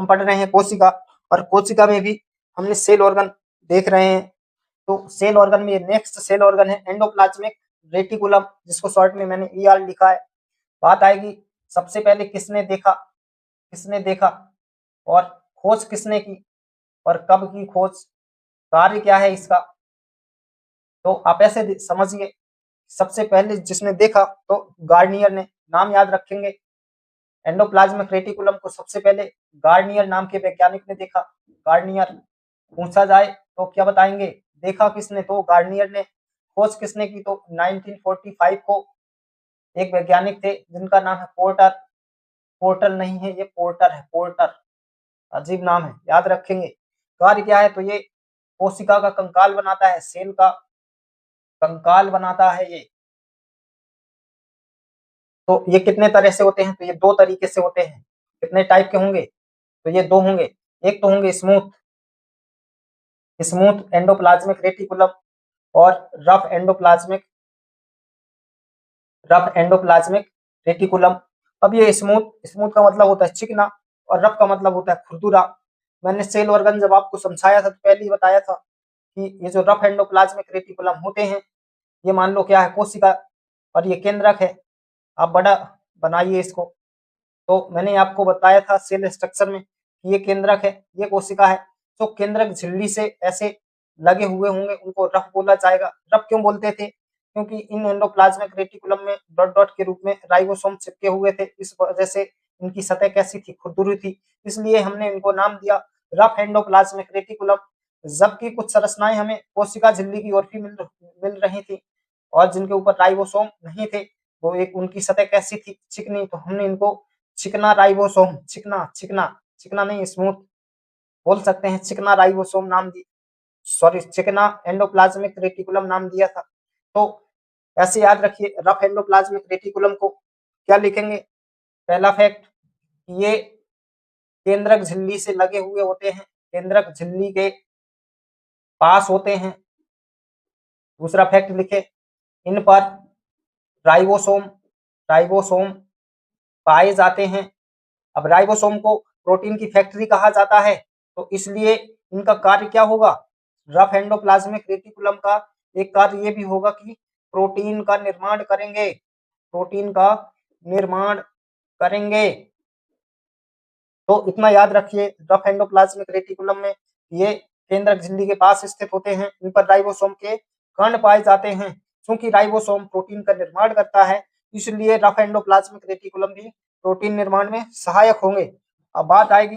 हम पढ़ रहे हैं कोशिका, और कोशिका में भी हमने सेल ऑर्गन देख रहे हैं। तो सेल ऑर्गन में नेक्स्ट सेल ऑर्गन है एंडोप्लाज्मिक रेटिकुलम, जिसको शॉर्ट में मैंने ER लिखा है। बात आएगी सबसे पहले किसने देखा और खोज किसने की और कब की खोज, कार्य क्या है इसका। तो आप ऐसे समझिए, सबसे पहले जिसने देखा तो गार्नियर ने, नाम याद रखेंगे। एंडोप्लाज्मिक रेटिकुलम को सबसे पहले गार्नियर नाम के वैज्ञानिक ने देखा। गार्नियर पूछा जाए तो क्या बताएंगे, देखा किसने, तो गार्नियर ने। खोज किसने की, तो 1945 को एक वैज्ञानिक थे जिनका नाम है पोर्टर। पोर्टर नहीं है, ये पोर्टर है, पोर्टर, अजीब नाम है, याद रखेंगे। कार्य क्या है, तो ये कोशिका का कंकाल बनाता है, सेल का कंकाल बनाता है ये। तो ये कितने तरह से होते हैं, तो ये दो तरीके से होते हैं। कितने टाइप के होंगे, तो ये दो होंगे। एक तो होंगे स्मूथ एंडोप्लाज्मिक रेटिकुलम और रफ एंडोप्लाज्मिक रेटिकुलम। अब ये स्मूथ का मतलब होता है चिकना और रफ का मतलब होता है खुरदुरा। मैंने सेल ऑर्गन जब आपको समझाया था तो पहले ही बताया था कि ये जो रफ एंडोप्लाज्मिक रेटिकुलम होते हैं, ये मान लो क्या है, कोशिका, और ये केंद्रक है। आप बड़ा बनाइए इसको। तो मैंने आपको बताया था सेल स्ट्रक्चर में कि ये केंद्रक है, ये कोशिका है। तो केंद्रक झिल्ली से ऐसे लगे हुए होंगे, उनको रफ बोला जाएगा। रफ क्यों बोलते थे, क्योंकि इन एंडोप्लाज्मिक रेटिकुलम में डॉट डॉट के रूप में राइबोसोम चिपके हुए थे, इस वजह से इनकी सतह कैसी थी, खुरदुरी थी, इसलिए हमने इनको नाम दिया रफ एंडोप्लाज्मिक रेटिकुलम। जबकि कुछ संरचनाएं हमें कोशिका झिल्ली की ओर भी मिल रही थी और जिनके ऊपर राइबोसोम नहीं थे, वो एक उनकी सतह कैसी थी, चिकनी, तो हमने इनको चिकना राइबोसोम, चिकना नहीं, स्मूथ बोल सकते हैं, चिकना राइबोसोम नाम दी, सॉरी, चिकना एंडोप्लाज्मिक रेटिकुलम नाम दिया था। तो ऐसे याद रखिए, रफ एंडोप्लाज्मिक रेटिकुलम को क्या लिखेंगे, पहला फैक्ट, ये केंद्रक झिल्ली से लगे हुए होते हैं, केंद्रक झिल्ली के पास होते हैं। दूसरा फैक्ट लिखे, इन पर राइबोसोम राइबोसोम पाए जाते हैं। अब राइबोसोम को प्रोटीन की फैक्ट्री कहा जाता है, तो इसलिए इनका कार्य क्या होगा, रफ एंडोप्लाज्मिक रेटिकुलम का एक कार्य ये भी होगा कि प्रोटीन का निर्माण करेंगे, प्रोटीन का निर्माण करेंगे। तो इतना याद रखिए, रफ एंडोप्लाज्मिक रेटिकुलम में ये केंद्रक झिल्ली के पास स्थित होते हैं, इन पर राइबोसोम के कण पाए जाते हैं। क्योंकि राइबोसोम प्रोटीन का निर्माण करता है, इसलिए रफ एंडोप्लाज्मिक रेटिकुलम भी प्रोटीन निर्माण में सहायक होंगे। अब बात आएगी